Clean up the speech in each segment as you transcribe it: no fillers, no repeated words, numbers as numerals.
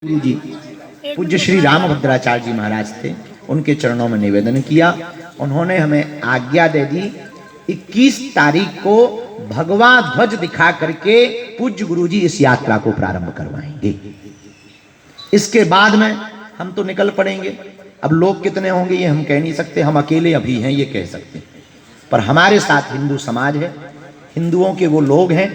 गुरु जी पूज्य श्री रामभद्राचार्य जी महाराज थे, उनके चरणों में निवेदन किया। उन्होंने हमें आज्ञा दे दी 21 तारीख को भगवा ध्वज दिखा करके पूज्य गुरु जी इस यात्रा को प्रारंभ करवाएंगे। इसके बाद में हम तो निकल पड़ेंगे। अब लोग कितने होंगे ये हम कह नहीं सकते, हम अकेले अभी हैं ये कह सकते, पर हमारे साथ हिंदू समाज है, हिंदुओं के वो लोग हैं,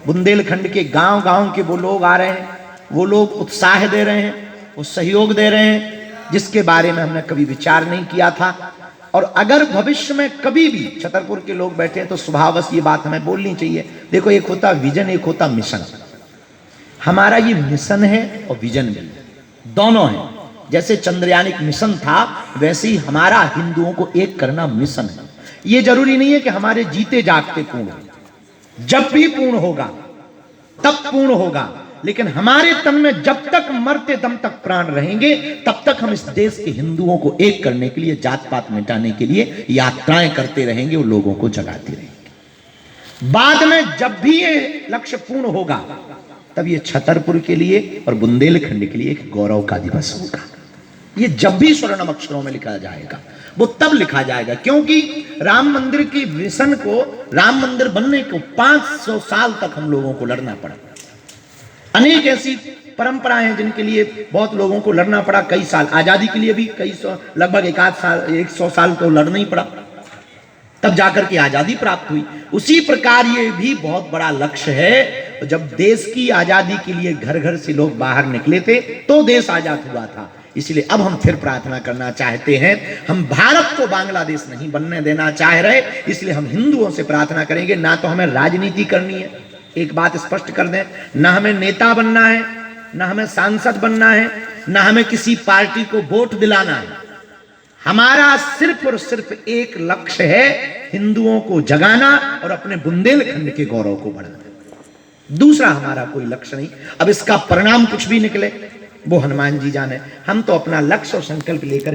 बुंदेलखंड के गांव गांव के वो लोग आ रहे हैं, वो लोग उत्साह दे रहे हैं, वो सहयोग दे रहे हैं, जिसके बारे में हमने कभी विचार नहीं किया था। और अगर भविष्य में कभी भी छतरपुर के लोग बैठे हैं तो स्वभावश ये बात हमें बोलनी चाहिए। देखो, एक होता विजन, एक होता मिशन। हमारा ये मिशन है और विजन भी, दोनों है। जैसे चंद्रयान एक मिशन था, वैसे ही हमारा हिंदुओं को एक करना मिशन है। ये जरूरी नहीं है कि हमारे जीते जागते पूर्ण हो, जब भी पूर्ण होगा तब पूर्ण होगा, लेकिन हमारे तन में जब तक मरते दम तक प्राण रहेंगे तब तक हम इस देश के हिंदुओं को एक करने के लिए, जात पात मिटाने के लिए यात्राएं करते रहेंगे और लोगों को जगाते रहेंगे। बाद में जब भी ये लक्ष्य पूर्ण होगा तब ये छतरपुर के लिए और बुंदेलखंड के लिए एक गौरव का दिवस होगा। ये जब भी स्वर्णम अक्षरों में लिखा जाएगा वो तब लिखा जाएगा, क्योंकि राम मंदिर की मिशन को, राम मंदिर बनने को 500 साल तक हम लोगों को लड़ना पड़ा। अनेक ऐसी परंपराएं हैं जिनके लिए बहुत लोगों को लड़ना पड़ा। कई साल आजादी के लिए भी कई सौ, लगभग 100 साल तो लड़ना ही पड़ा, तब जाकर के आजादी प्राप्त हुई। उसी प्रकार ये भी बहुत बड़ा लक्ष्य है। जब देश की आजादी के लिए घर घर से लोग बाहर निकले थे तो देश आजाद हुआ था। इसलिए अब हम फिर प्रार्थना करना चाहते हैं। हम भारत को बांग्लादेश नहीं बनने देना चाह रहे, इसलिए हम हिंदुओं से प्रार्थना करेंगे। ना तो हमें राजनीति करनी है, एक बात स्पष्ट कर दें, ना हमें नेता बनना है, ना हमें सांसद बनना है, ना हमें किसी पार्टी को वोट दिलाना है। हमारा सिर्फ और सिर्फ एक लक्ष्य है, हिंदुओं को जगाना और अपने बुंदेलखंड के गौरव को बढ़ाना। दूसरा हमारा कोई लक्ष्य नहीं। अब इसका परिणाम कुछ भी निकले वो हनुमान जी जाने। हम तो अपना लक्ष्य और संकल्प लेकर